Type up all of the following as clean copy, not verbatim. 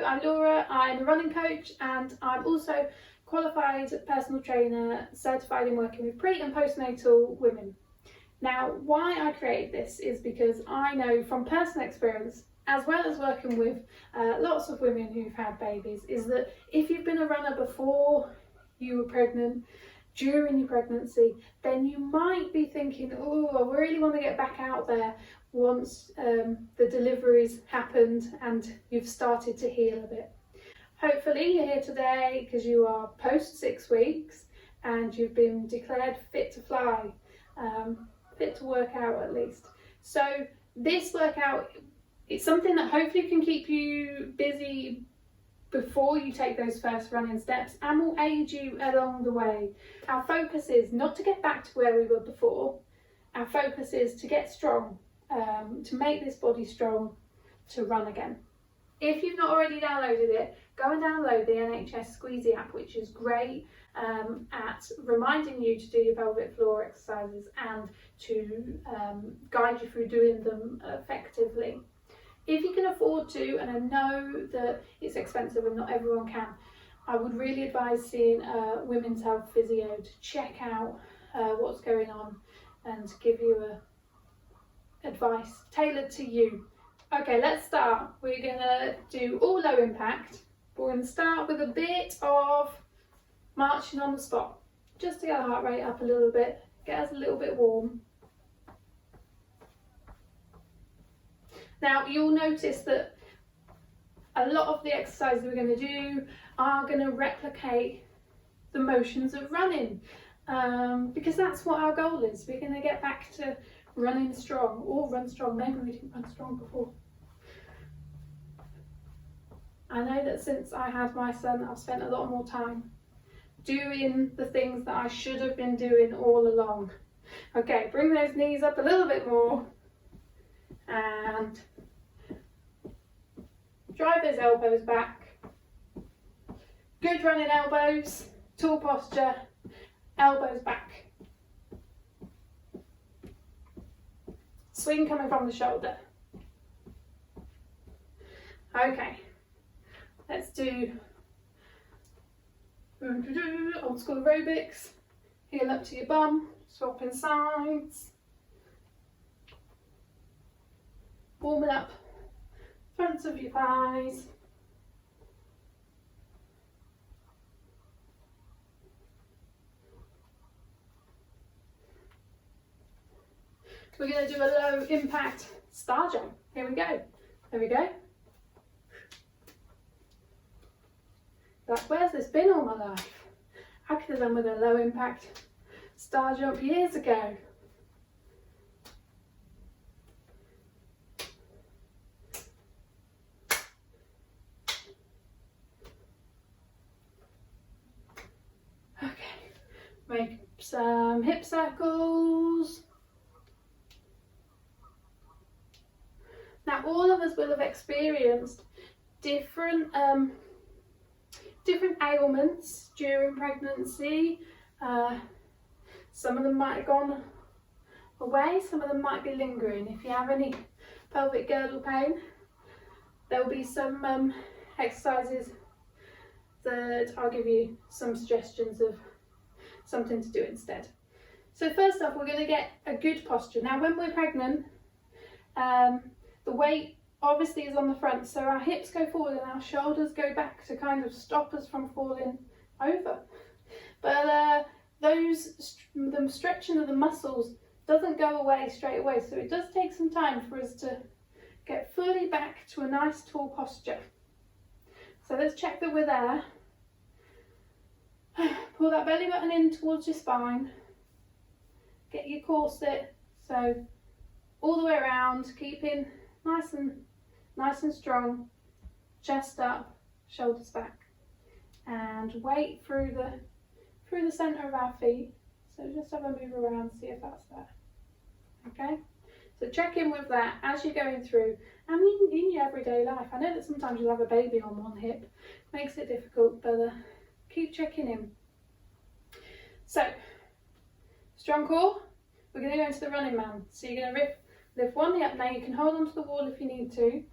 I'm Laura, I'm a running coach and I'm also qualified personal trainer certified in working with pre and postnatal women. Now, why I created this is because I know from personal experience, as well as working with lots of women who've had babies, is that if you've been a runner before you were pregnant, during your pregnancy, then you might be thinking, oh, I really want to get back out there once the delivery's happened and you've started to heal a bit. Hopefully you're here today because you are post 6 weeks and you've been declared fit to fly, fit to work out at least. So this workout, it's something that hopefully can keep you busy before you take those first running steps and will aid you along the way. Our focus is not to get back to where we were before. Our focus is to get strong, to make this body strong, to run again. If you've not already downloaded it, go and download the NHS Squeezy app, which is great at reminding you to do your pelvic floor exercises and to guide you through doing them effectively. If you can afford to, and I know that it's expensive and not everyone can, I would really advise seeing a women's health physio to check out what's going on and give you advice tailored to you. Okay, let's start. We're going to do all low impact. We're going to start with a bit of marching on the spot, just to get our heart rate up a little bit, get us a little bit warm. Now, you'll notice that a lot of the exercises we're going to do are going to replicate the motions of running, because that's what our goal is. We're going to get back to running strong, or run strong. Maybe we didn't run strong before. I know that since I had my son, I've spent a lot more time doing the things that I should have been doing all along. Okay, bring those knees up a little bit more. And drive those elbows back. Good running elbows, tall posture, elbows back. Swing coming from the shoulder. Okay, let's do old school aerobics. Heel up to your bum, swapping sides. Warming up fronts of your thighs. We're going to do a low impact star jump. Here we go. There we go. Like, where's this been all my life? I could have done with a low impact star jump years ago. Make some hip circles. Now, all of us will have experienced different ailments during pregnancy. Some of them might have gone away, some of them might be lingering. If you have any pelvic girdle pain, there will be some exercises that I'll give you some suggestions of something to do instead. So first off, we're going to get a good posture. Now, when we're pregnant, the weight obviously is on the front, so our hips go forward and our shoulders go back to kind of stop us from falling over. But the stretching of the muscles doesn't go away straight away, so it does take some time for us to get fully back to a nice tall posture. So let's check that we're there. Pull that belly button in towards your spine. Get your corset, so all the way around, keeping nice and strong. Chest up, shoulders back, and weight through the centre of our feet. So just have a move around, see if that's there. Okay. So check in with that as you're going through. I mean, in your everyday life. I know that sometimes you'll have a baby on one hip, makes it difficult, but keep checking in. So, strong core, we're going to go into the running man. So you're going to lift one knee up. Now you can hold onto the wall if you need to.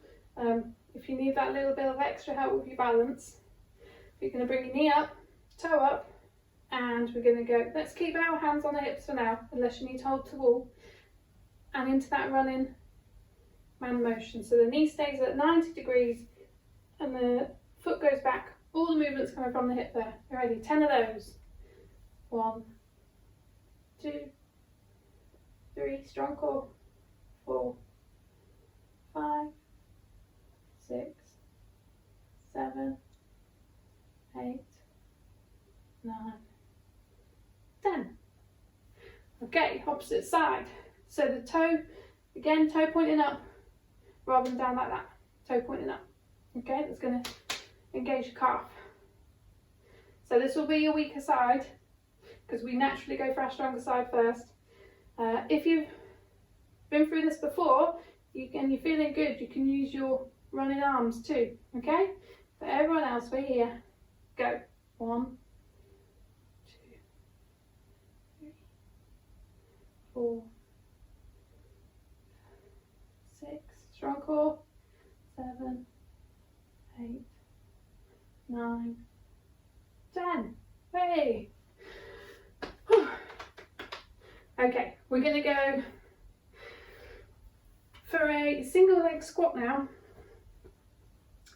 if you need that little bit of extra help with your balance, you're going to bring your knee up, toe up, and we're going to go, let's keep our hands on the hips for now, unless you need to hold to wall, and into that running man motion. So the knee stays at 90 degrees and the foot goes back. All the movements coming from the hip there. You ready? 10 of those. 1, 2, 3, strong core. 4, 5, 6, 7, 8, 9, 10. Okay, opposite side. So the toe, again, toe pointing up rather than down like that. Toe pointing up. Okay, that's going to engage your calf. So this will be your weaker side because we naturally go for our stronger side first. If you've been through this before and you're feeling good, you can use your running arms too. Okay, for everyone else, we're here. Go. 1, 2, 3, 4, 6, strong core. 7, 8, 9, 10. Hey. Whew. Okay, we're going to go for a single leg squat now.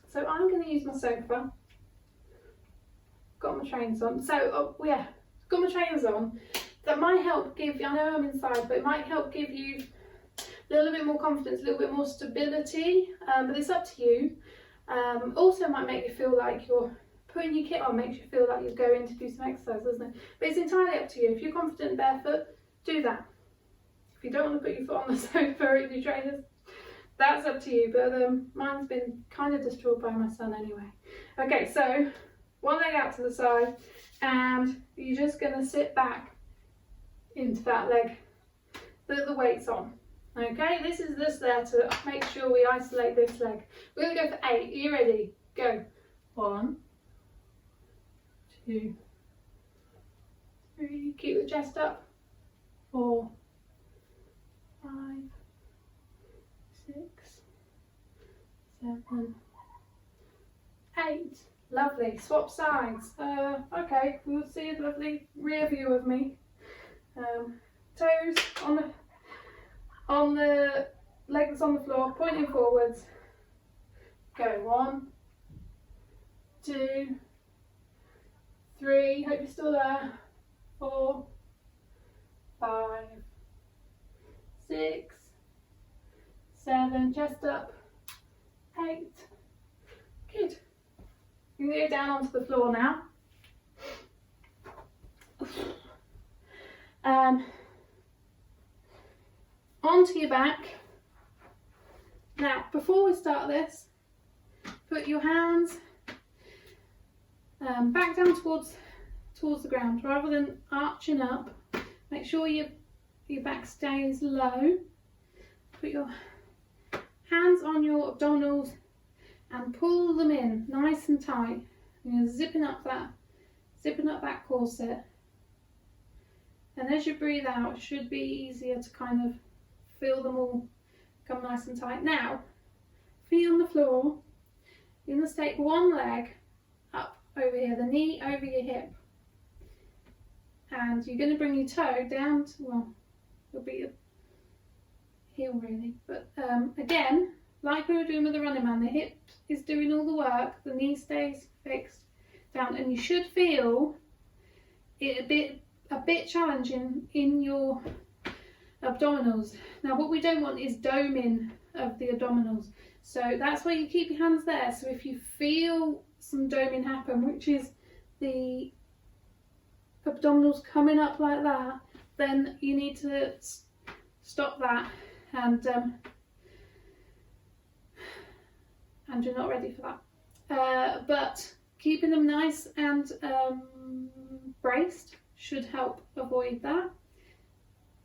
So I'm going to use my sofa. Got my trainers on. So yeah, got my trainers on. That might help give you, I know I'm inside, but it might help give you a little bit more confidence, a little bit more stability, but it's up to you. Also might make you feel like you're putting your kit on, makes you feel like you're going to do some exercise, doesn't it? But it's entirely up to you. If you're confident barefoot, do that. If you don't want to put your foot on the sofa in your trainers, that's up to you. But mine's been kind of destroyed by my son anyway. Okay, so one leg out to the side, and you're just going to sit back into that leg that the weight's on. Okay, this is just there to make sure we isolate this leg. We're going to go for 8. Are you ready? Go. 1, 2, 3. Keep the chest up. 4, 5, 6, 7, 8. Lovely. Swap sides. Okay, we'll see a lovely rear view of me. Toes on the legs on the floor, pointing forwards. Go. 1, 2, 3. Hope you're still there. 4, 5, 6, 7. Chest up. 8. Good. You can go down onto the floor now. Onto your back. Now, before we start this, put your hands back down towards the ground rather than arching up. Make sure your back stays low. Put your hands on your abdominals and pull them in nice and tight. You're zipping up that corset. And as you breathe out, it should be easier to kind of feel them all come nice and tight. Now, feet on the floor. You're going to take one leg up over here, the knee over your hip. And you're going to bring your toe down to, well, it'll be your heel really. But again, like we were doing with the running man, the hip is doing all the work, the knee stays fixed down, and you should feel it a bit challenging in your abdominals. Now what we don't want is doming of the abdominals, so that's why you keep your hands there. So if you feel some doming happen, which is the abdominals coming up like that, then you need to stop that, and you're not ready for that. But keeping them nice and braced should help avoid that.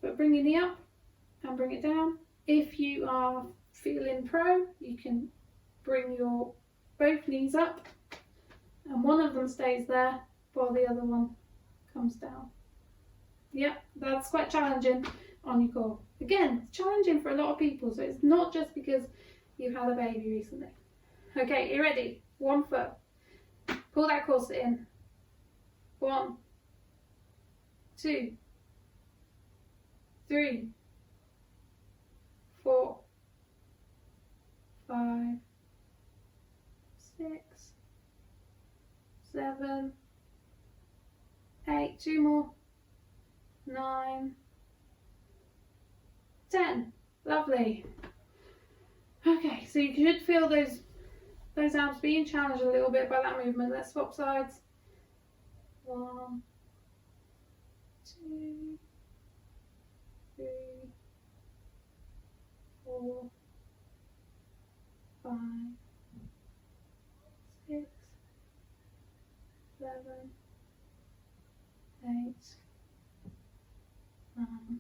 But bring your knee up and bring it down. If you are feeling pro, you can bring your both knees up and one of them stays there while the other one comes down. Yep, that's quite challenging on your core. Again, it's challenging for a lot of people, so it's not just because you've had a baby recently. Okay, you ready? 1 foot. Pull that corset in. 1, 2, 3, 4, 5, 6, 7, 8, 2 more, 9, 10. Lovely. Okay, so you should feel those arms being challenged a little bit by that movement. Let's swap sides. 1, 2, 3, 4, 5, 6, 7, 8, 9,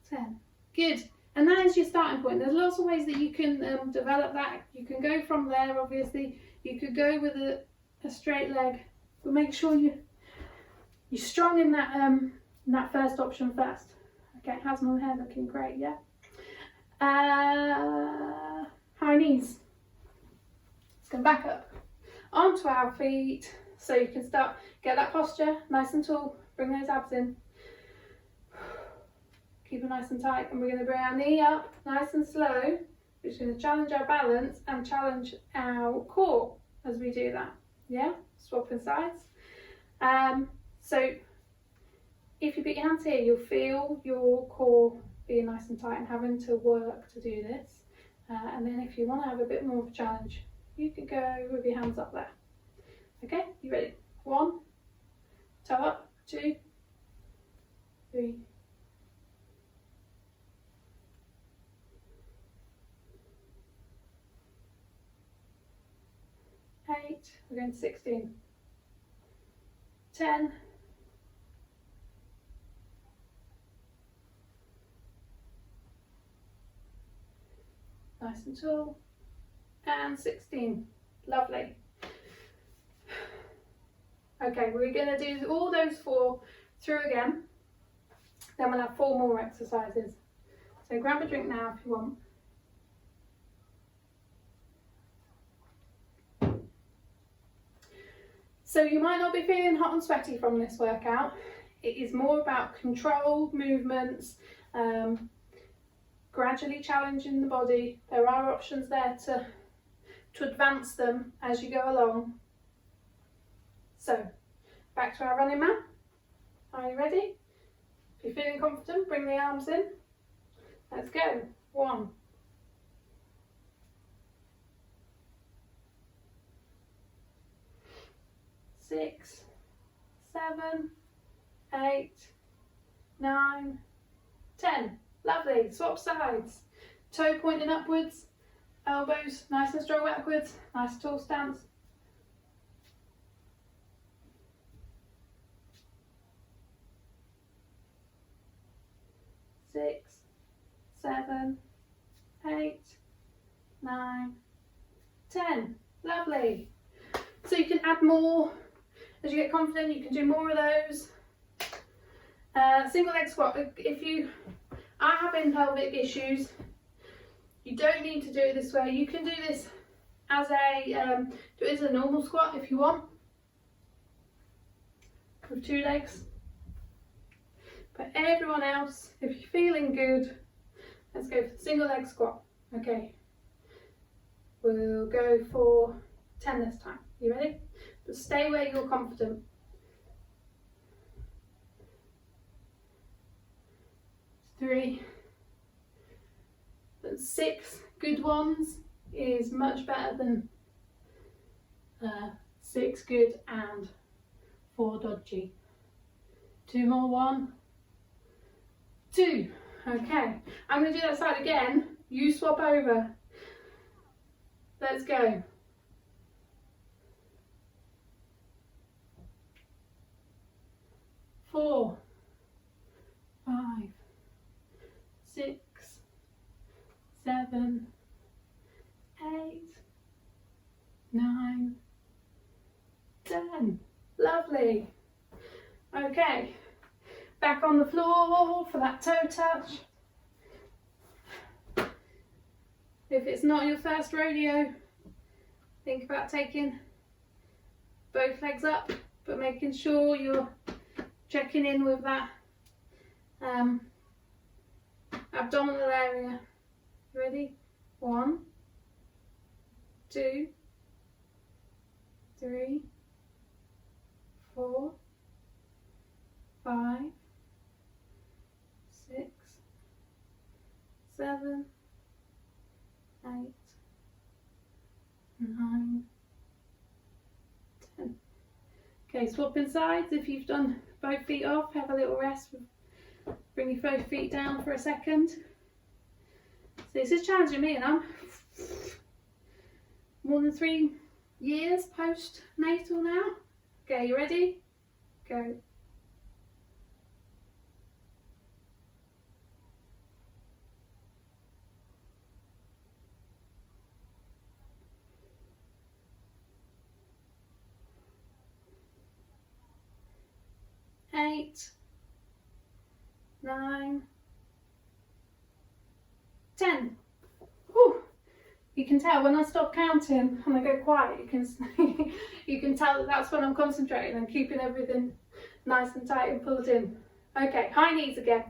10. Good. And that is your starting point. There's lots of ways that you can develop that. You can go from there, obviously. You could go with a straight leg, but make sure you're strong in that first option first. Okay, how's my hair looking? Great, yeah. High knees. Let's come back up onto our feet, so you can get that posture nice and tall. Bring those abs in. Keep it nice and tight, and we're going to bring our knee up nice and slow, which is going to challenge our balance and challenge our core as we do that. Yeah, swapping sides. So if you put your hands here, you'll feel your core being nice and tight and having to work to do this. And then if you want to have a bit more of a challenge, you can go with your hands up there. Okay, you ready? 1, toe up, 2, 3, 8, we're going to 16, 10, nice and tall, and 16. Lovely. Okay, we're going to do all those 4 through again, then we'll have 4 more exercises. So grab a drink now if you want. So you might not be feeling hot and sweaty from this workout. It is more about controlled movements, gradually challenging the body. There are options there to advance them as you go along. So back to our running man. Are you ready? If you're feeling confident, bring the arms in. Let's go. 1, 6, 7, 8, 9, 10. Lovely. Swap sides. Toe pointing upwards, elbows nice and strong backwards, nice tall stance. 6, 7, 8, 9, 10. Lovely. So you can add more as you get confident. You can do more of those. Single leg squat. If you are having pelvic issues, you don't need to do it this way. You can do this as a normal squat if you want, with 2 legs. But everyone else, if you're feeling good, let's go for the single leg squat. Okay, we'll go for 10 this time. You ready? But stay where you're confident. 3, but 6 good ones is much better than 6 good and 4 dodgy. 2 more, 1, 2. Okay, I'm going to do that side again. You swap over. Let's go. 4, 5, 6, 7, 8, 9, 10. Lovely. Okay, back on the floor for that toe touch. If it's not your first rodeo, think about taking both legs up, but making sure you're checking in with that abdominal area. Ready? 1, 2, 3, 4, 5, 6, 7, 8, 9, 10. Okay, swapping sides. If you've done both feet off, have a little rest. Bring your both feet down for a second. So this is challenging me, and I'm more than 3 years post-natal now. Okay, you ready? Go. Eight, 9, 10. Whew. You can tell when I stop counting and I go quiet, you can you can tell that that's when I'm concentrating and keeping everything nice and tight and pulled in. Okay, high knees again.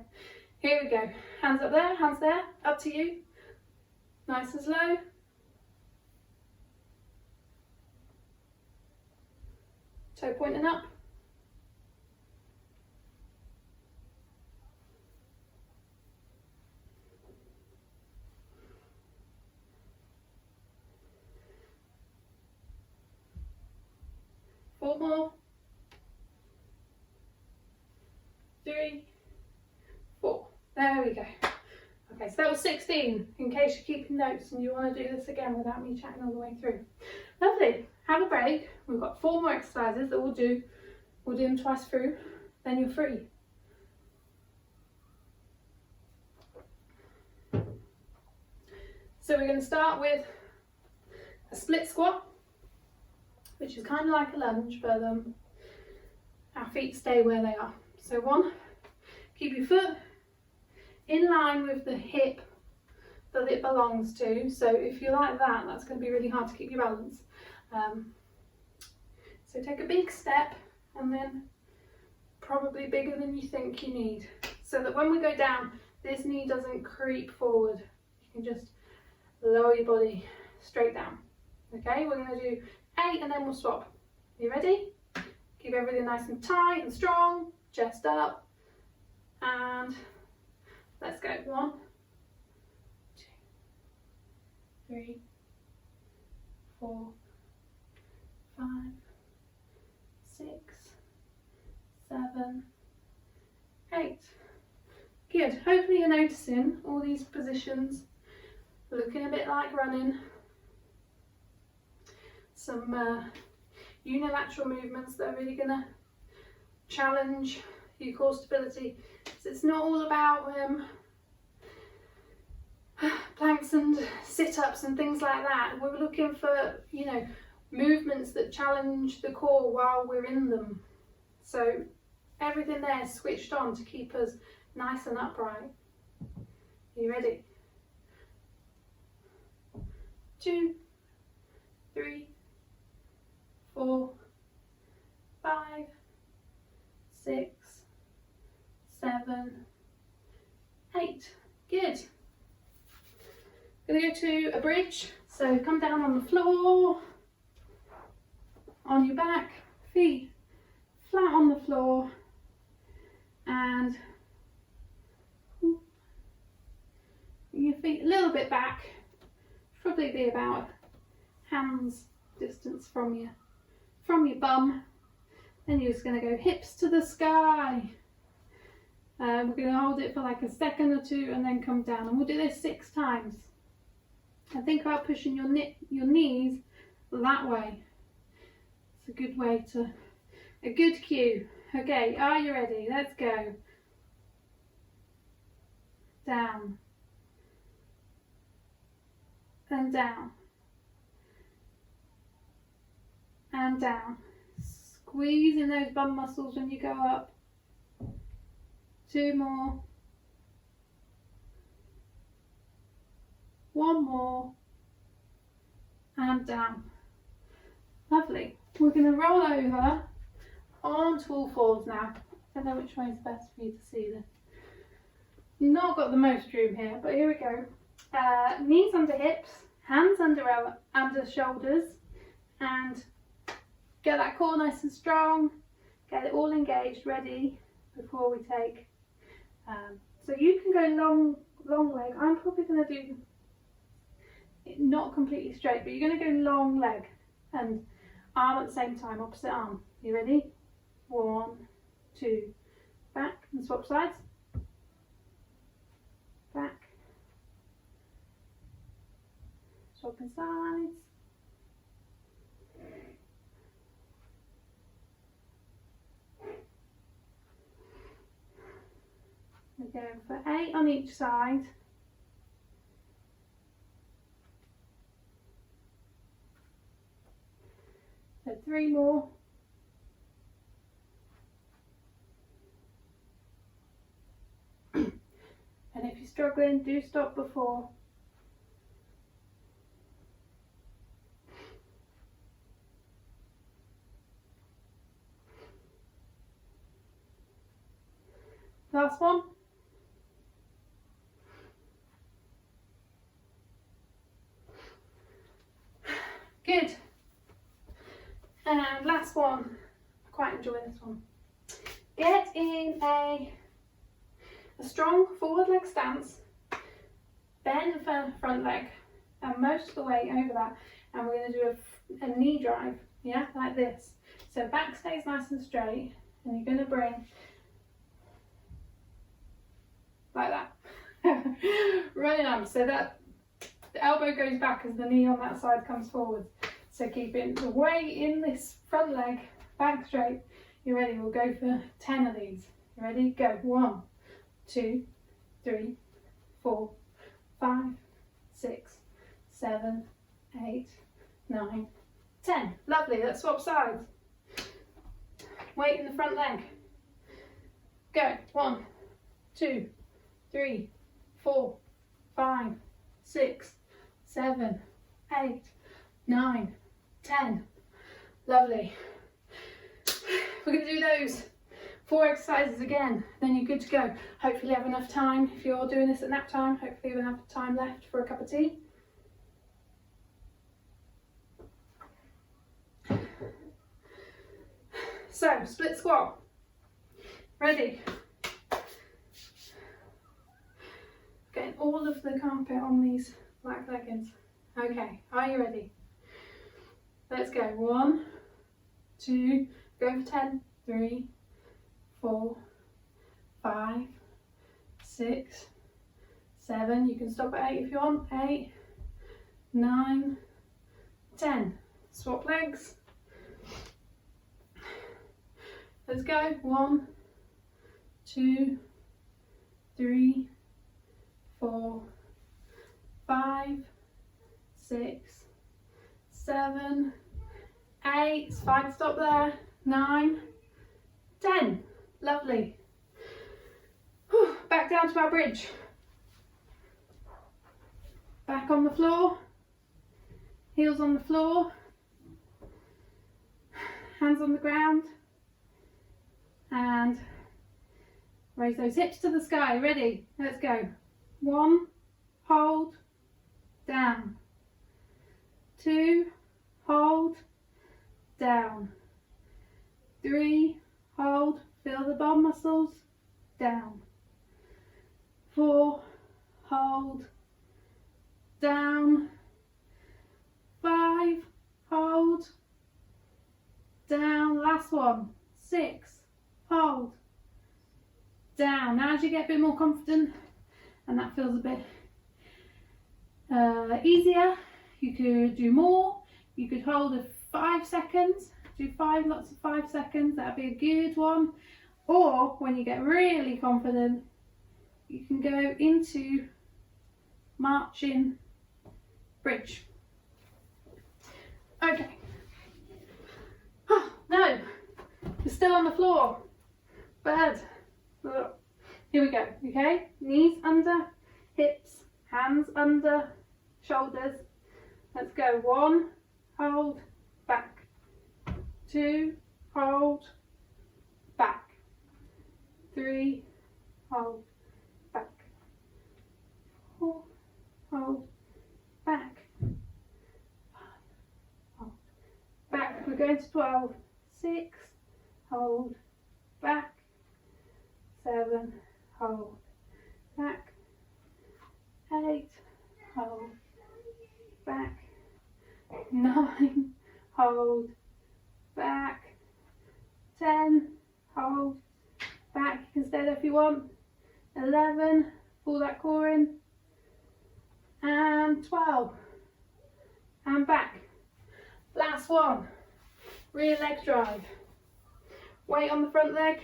Here we go. Hands up there, hands there, up to you. Nice and slow. Toe pointing up. Four more. 3, 4. There we go. Okay, so that was 16, in case you're keeping notes and you want to do this again without me chatting all the way through. Lovely. Have a break. We've got 4 more exercises that we'll do. We'll do them twice through, then you're free. So we're going to start with a split squat, which is kind of like a lunge, but our feet stay where they are. So 1, keep your foot in line with the hip that it belongs to. So if you're like that, that's going to be really hard to keep your balance. So take a big step, and then probably bigger than you think you need, so that when we go down, this knee doesn't creep forward. You can just lower your body straight down. Okay, we're going to do 8 and then we'll swap. You ready? Keep everything nice and tight and strong, chest up, and let's go. 1, 2, 3, 4, 5, 6, 7, 8. Good. Hopefully you're noticing all these positions looking a bit like running. Some unilateral movements that are really going to challenge your core stability. So it's not all about planks and sit-ups and things like that. We're looking for, you know, movements that challenge the core while we're in them. So everything there is switched on to keep us nice and upright. Are you ready? 2, 3, 4, 5, 6, 7, 8. Good. Going to go to a bridge. So come down on the floor, on your back, feet flat on the floor, and your feet a little bit back, probably be about hands distance from your bum. Then you're just going to go hips to the sky. We're going to hold it for like a second or 2 and then come down, and we'll do this 6 times. And think about pushing your knees that way. It's a good way to, a good cue. Okay, are you ready? Let's go. Down. And down. And down. Squeezing those bum muscles when you go up. 2 more. one more, and down. Lovely. We're going to roll over onto all fours now. I don't know which way is best for you to see this. Not got the most room here, but here we go. Knees under hips, hands under shoulders, and get that core nice and strong. Get it all engaged, ready before we take. So you can go long leg. I'm probably going to do it not completely straight, but you're going to go long leg and arm at the same time, opposite arm. You ready? 1, 2, back, and swap sides. Back, swapping sides. We're going for 8 on each side. So 3 more. And if you're struggling, do stop before. Last one. Good. And last one. I quite enjoy this one. Get in a strong forward leg stance, bend the front leg, and most of the way over that, and we're going to do a knee drive, yeah, like this. So back stays nice and straight, and you're going to bring like that, running arms, so that the elbow goes back as the knee on that side comes forward. So keeping the weight in this front leg, back straight. You ready? We'll go for 10 of these. You ready? Go. 1, 2, 3, 4, 5, 6, 7, 8, 9, 10. Lovely. Let's swap sides. Weight in the front leg. Go. 1, 2, 3, 4, 5, 6, 7, 8, 9, 10. Lovely. We're going to do those 4 exercises again, then you're good to go. Hopefully you have enough time, if you're doing this at nap time, hopefully you have enough time left for a cup of tea. So, split squat. Ready? Getting all of the carpet on these black leggings. Okay, are you ready? Let's go. 1, 2, go for 10, 3, 4, 5, 6, 7. You can stop at 8 if you want. 8, 9, 10. Swap legs. Let's go. 1, 2, 3, 4, 5, 6, 7, 8. It's fine to stop there. 9, 10. Lovely. Whew. Back down to our bridge. Back on the floor. Heels on the floor. Hands on the ground. And raise those hips to the sky. Ready? Let's go. 1, hold, down. 2, hold, down. 3, hold, feel the bum muscles, down. 4, hold, down. 5, hold, down. Last one. 6, hold, down. Now as you get a bit more confident and that feels a bit easier, you could do more. You could hold a 5 seconds, do 5, lots of 5 seconds, that'd be a good one. Or when you get really confident, you can go into marching bridge. Okay. Oh, no, you're still on the floor. Bad. Here we go, okay? Knees under, hips, hands under shoulders. Let's go. 1, hold, back. 2, hold, back. 3, hold, back. 4, hold, back. 5, hold, back. We're going to 12. 6, hold, back. 7, hold, back. 8, hold, back. 9, hold, back. 10, hold, back. You can stay there if you want. 11, pull that core in. And 12, and back. Last one, rear leg drive. Weight on the front leg.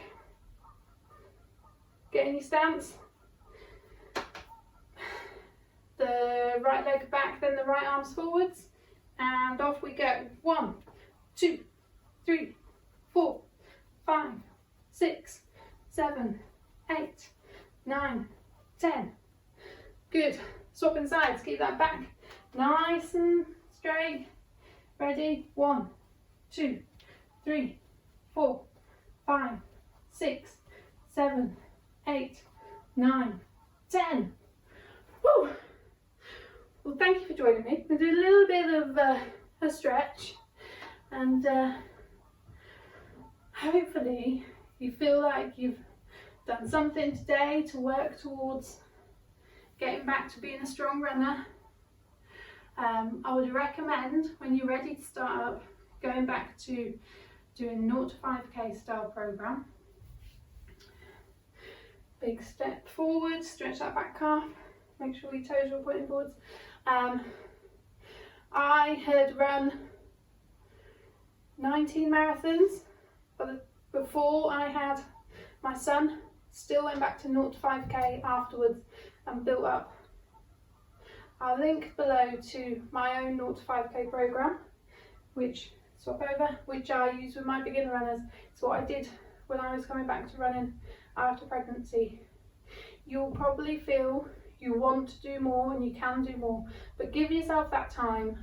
Get in your stance. The right leg back, then the right arms forwards, and off we go. 1, 2, 3, 4, 5, 6, 7, 8, 9, 10. Good. Swapping sides, keep that back nice and straight. Ready? 1, 2, 3, 4, 5, 6, 7, 8, 9, 10. Woo! Well, thank you for joining me. We'll do a little bit of a stretch, and hopefully you feel like you've done something today to work towards getting back to being a strong runner. I would recommend, when you're ready to start up, going back to doing 0 to 5k style program. Big step forward, stretch that back calf, make sure your toes are pointing forwards. I had run 19 marathons before I had my son. Still went back to 0 to 5k afterwards and built up. I'll link below to my own 0 to 5k program, which I use with my beginner runners. It's what I did when I was coming back to running after pregnancy. You'll probably feel you want to do more and you can do more, but give yourself that time.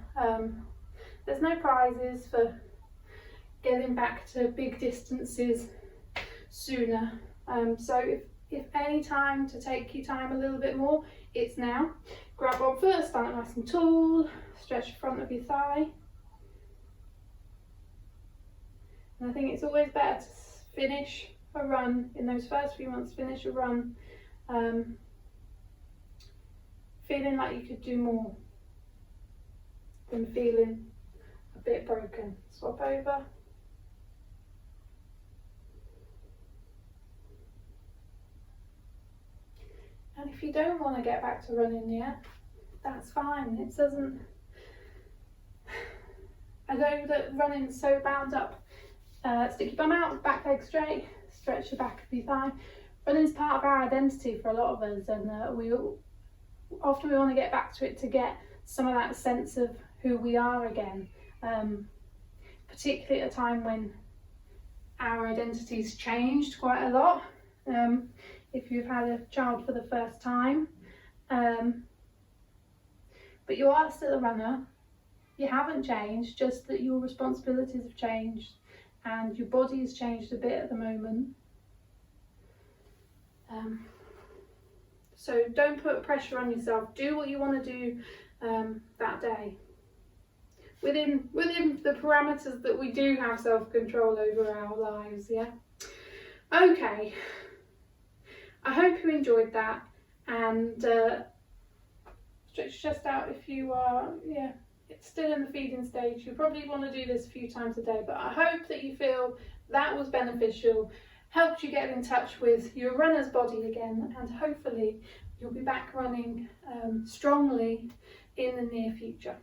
There's no prizes for getting back to big distances sooner. So if any time to take your time a little bit more, it's now. Grab on first, stand up nice and tall, stretch the front of your thigh. And I think it's always better to finish a run in those first few months, finish a run feeling like you could do more than feeling a bit broken. Swap over. And if you don't want to get back to running yet, that's fine. It doesn't. I know that running's so bound up. Stick your bum out, back leg straight, stretch the back of your thigh. Running's part of our identity for a lot of us, and we often want to get back to it to get some of that sense of who we are again. Particularly at a time when our identity's changed quite a lot. If you've had a child for the first time, but you are still a runner. You haven't changed, just that your responsibilities have changed and your body has changed a bit at the moment. So don't put pressure on yourself. Do what you want to do that day, within the parameters that we do have self-control over our lives. Yeah. Okay. I hope you enjoyed that, and stretch your chest out if you are, it's still in the feeding stage. You probably want to do this a few times a day, but I hope that you feel that was beneficial, helped you get in touch with your runner's body again, and hopefully you'll be back running strongly in the near future.